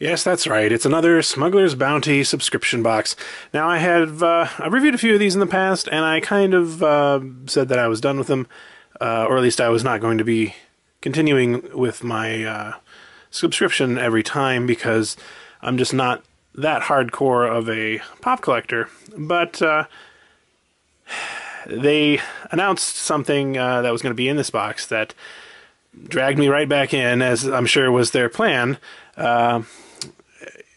Yes, that's right. It's another Smuggler's Bounty subscription box. Now, I've reviewed a few of these in the past, and I kind of said that I was done with them, or at least I was not going to be continuing with my subscription every time because I'm just not that hardcore of a pop collector. But they announced something that was going to be in this box that dragged me right back in, as I'm sure was their plan.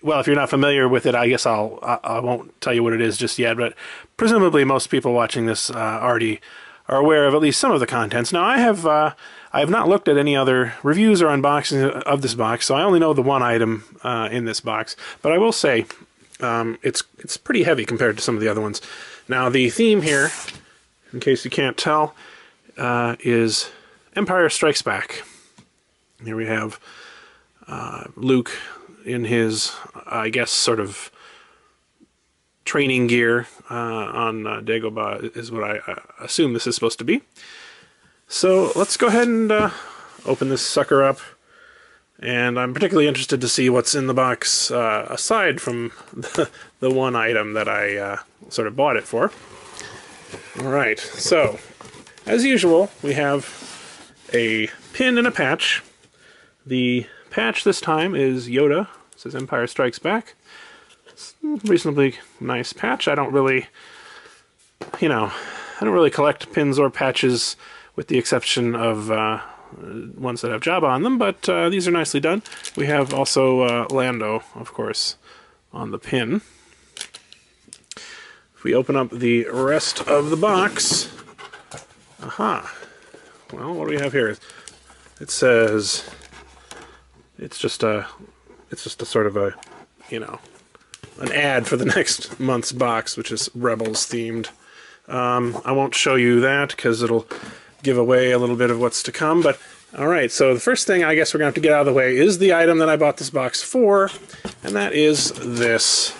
Well, if you're not familiar with it, I guess I won't tell you what it is just yet, but presumably most people watching this already are aware of at least some of the contents. Now, I have not looked at any other reviews or unboxings of this box, so I only know the one item in this box. But I will say it's pretty heavy compared to some of the other ones. Now, the theme here, in case you can't tell, is Empire Strikes Back. Here we have Luke in his, I guess, sort of training gear on Dagobah is what I assume this is supposed to be. So let's go ahead and open this sucker up. And I'm particularly interested to see what's in the box aside from the one item that I sort of bought it for. Alright, so as usual, we have a pin and a patch. The patch this time is Yoda. It says Empire Strikes Back. It's a reasonably nice patch. I don't really collect pins or patches with the exception of ones that have Jabba on them, but these are nicely done. We have also Lando, of course, on the pin. If we open up the rest of the box, aha. Well, what do we have here? It says it's just a sort of a, an ad for the next month's box, which is Rebels themed. I won't show you that because it'll give away a little bit of what's to come, but alright, so the first thing I guess we're going to have to get out of the way is the item that I bought this box for, and that is this.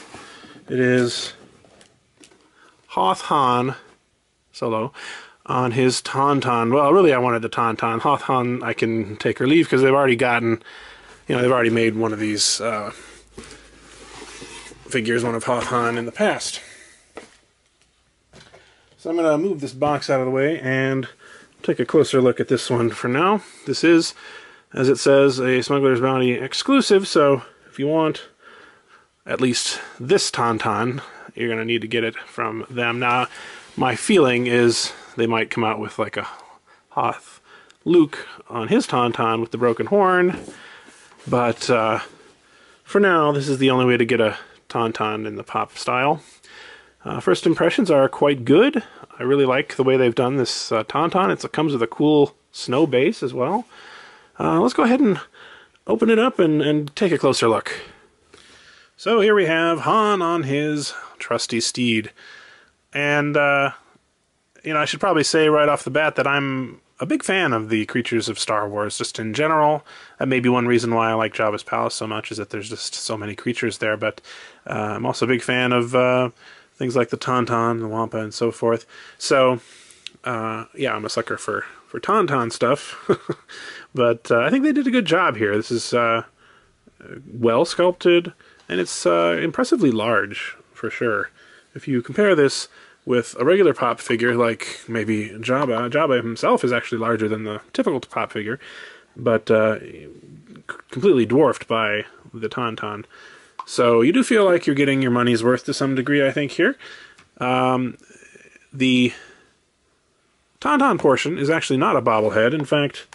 It is Hoth Han Solo on his Tauntaun. Well, really I wanted the Tauntaun. Hoth Han I can take or leave because they've already gotten, they've already made one of these figures, one of Hoth Han in the past. So I'm going to move this box out of the way and take a closer look at this one for now. This is, as it says, a Smuggler's Bounty exclusive, so if you want at least this Tauntaun, you're going to need to get it from them. Now, my feeling is they might come out with like a Hoth Luke on his Tauntaun with the broken horn, but for now, this is the only way to get a Tauntaun in the pop style. First impressions are quite good. I really like the way they've done this Tauntaun. It comes with a cool snow base as well. Let's go ahead and open it up and take a closer look. So here we have Han on his trusty steed. And, I should probably say right off the bat that I'm a big fan of the creatures of Star Wars, just in general. That may be one reason why I like Jabba's Palace so much, is that there's just so many creatures there. But I'm also a big fan of things like the Tauntaun, the Wampa, and so forth. So, yeah, I'm a sucker for Tauntaun stuff. But I think they did a good job here. This is well sculpted, and it's impressively large, for sure. If you compare this with a regular pop figure, like maybe Jabba himself is actually larger than the typical pop figure, but completely dwarfed by the Tauntaun. So you do feel like you're getting your money's worth to some degree, I think, here. The Tauntaun portion is actually not a bobblehead. In fact,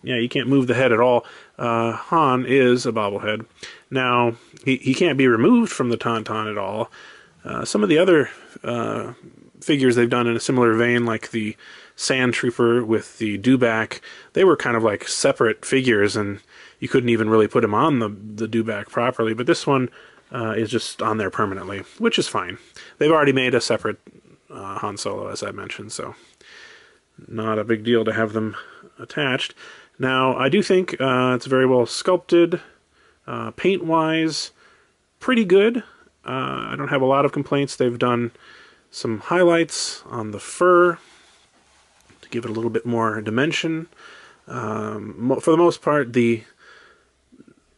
yeah, you can't move the head at all. Han is a bobblehead. Now, he can't be removed from the Tauntaun at all. Some of the other figures they've done in a similar vein, like the Sand Trooper with the dewback, they were kind of like separate figures, and you couldn't even really put him on the dewback properly. But this one is just on there permanently, which is fine. They've already made a separate Han Solo, as I mentioned, so not a big deal to have them attached. Now, I do think it's very well sculpted, paint-wise, pretty good. I don't have a lot of complaints. They've done some highlights on the fur to give it a little bit more dimension. For the most part, the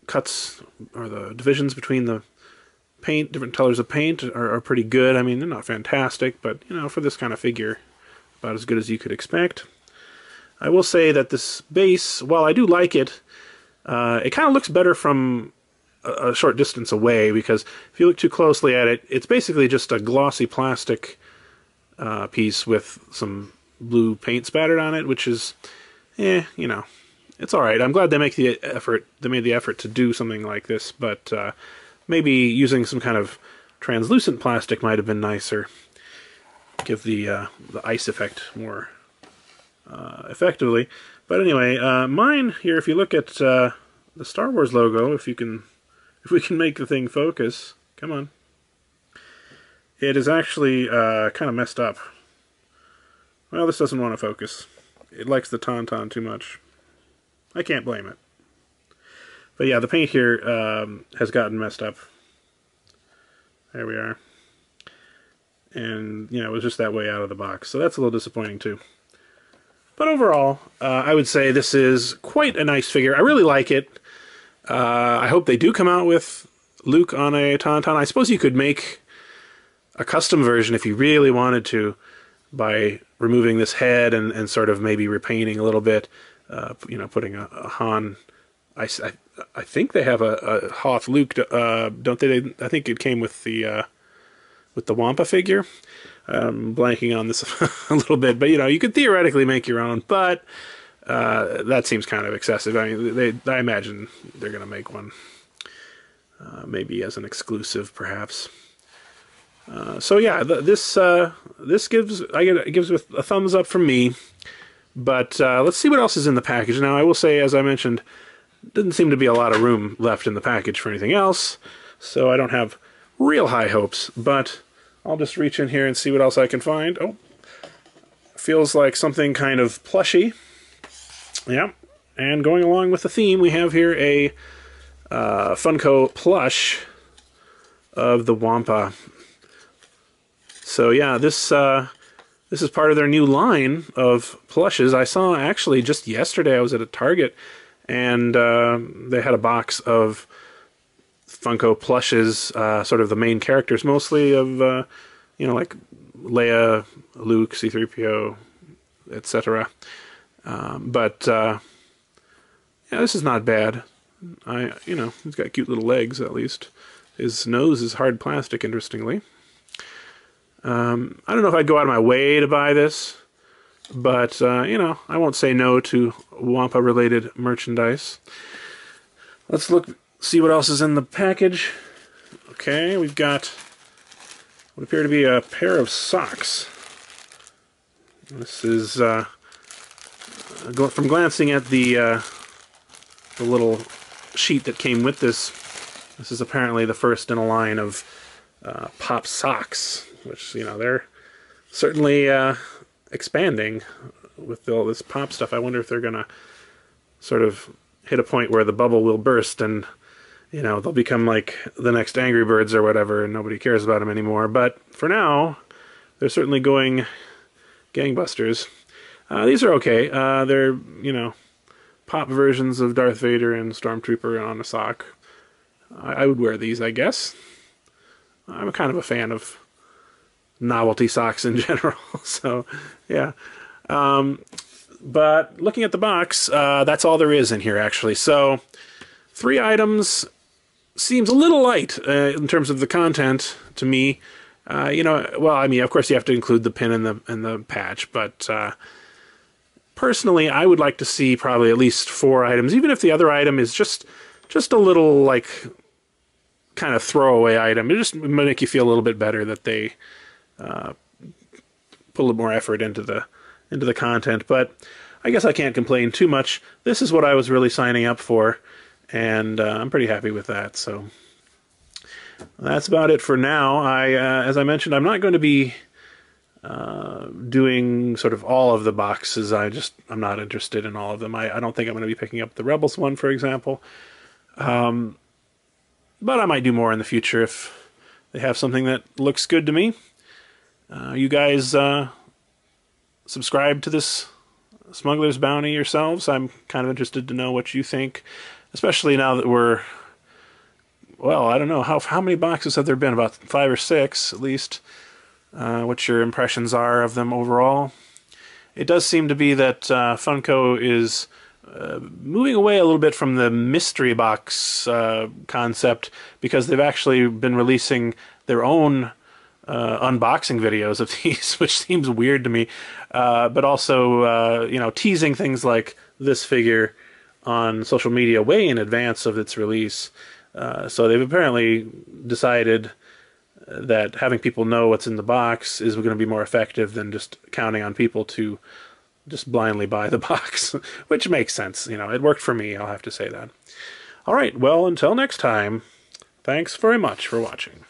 cuts or the divisions between the paint, different colors of paint are pretty good. I mean, they're not fantastic, but, you know, for this kind of figure, about as good as you could expect. I will say that this base, while I do like it, it kind of looks better from a short distance away, because if you look too closely at it, it's basically just a glossy plastic piece with some blue paint spattered on it, which is, you know, it's all right. I'm glad they make the effort. They made the effort to do something like this, but maybe using some kind of translucent plastic might have been nicer. Give the ice effect more effectively. But anyway, mine here, if you look at the Star Wars logo, if we can make the thing focus, come on. It is actually kind of messed up. Well, this doesn't want to focus. It likes the Tauntaun too much. I can't blame it. But yeah, the paint here has gotten messed up. There we are. And, you know, it was just that way out of the box. So that's a little disappointing too. But overall, I would say this is quite a nice figure. I really like it. I hope they do come out with Luke on a Tauntaun. I suppose you could make a custom version if you really wanted to, by removing this head and sort of maybe repainting a little bit. You know, putting a Han. I think they have a Hoth Luke, don't they? I think it came with the Wampa figure. I'm blanking on this a little bit, but you know, you could theoretically make your own, but that seems kind of excessive. I mean, I imagine they're going to make one, maybe as an exclusive, perhaps. So yeah, this gives a thumbs up from me. But let's see what else is in the package. Now, I will say, as I mentioned, doesn't seem to be a lot of room left in the package for anything else, so I don't have real high hopes, but I'll just reach in here and see what else I can find. Oh, feels like something kind of plushy. Yeah, and going along with the theme, we have here a Funko Plush of the Wampa. So yeah, this is part of their new line of plushes. I saw, actually, just yesterday I was at a Target, and they had a box of Funko Plushes, sort of the main characters, mostly of, you know, like Leia, Luke, C-3PO, etc. But yeah, this is not bad. You know, he's got cute little legs, at least. His nose is hard plastic, interestingly. I don't know if I'd go out of my way to buy this, but, you know, I won't say no to Wampa-related merchandise. Let's see what else is in the package. Okay, we've got what appear to be a pair of socks. This is, from glancing at the little sheet that came with this, this is apparently the first in a line of pop socks, which, you know, they're certainly expanding with all this pop stuff. I wonder if they're going to sort of hit a point where the bubble will burst and, you know, they'll become like the next Angry Birds or whatever, and nobody cares about them anymore. But for now, they're certainly going gangbusters. These are okay. They're, you know, pop versions of Darth Vader and Stormtrooper on a sock. I would wear these, I guess. I'm kind of a fan of novelty socks in general, so yeah. But looking at the box, that's all there is in here, actually. So 3 items seems a little light in terms of the content to me. You know, well, I mean, of course you have to include the pin and the patch, but personally, I would like to see probably at least 4 items, even if the other item is just a little, like, kind of throwaway item. It just might make you feel a little bit better that they put a little more effort into the content. But I guess I can't complain too much. This is what I was really signing up for, and I'm pretty happy with that. So that's about it for now. As I mentioned, I'm not going to be doing sort of all of the boxes. I'm not interested in all of them. I don't think I'm going to be picking up the Rebels one, for example. But I might do more in the future if they have something that looks good to me. You guys subscribe to this Smuggler's Bounty yourselves. I'm kind of interested to know what you think, especially now that we're well, I don't know, how many boxes have there been? About 5 or 6, at least. What your impressions are of them overall. It does seem to be that Funko is moving away a little bit from the mystery box concept, because they've actually been releasing their own unboxing videos of these, which seems weird to me. But also, you know, teasing things like this figure on social media way in advance of its release. So they've apparently decided that having people know what's in the box is going to be more effective than just counting on people to just blindly buy the box, which makes sense. You know, it worked for me, I'll have to say that. All right, well, until next time, thanks very much for watching.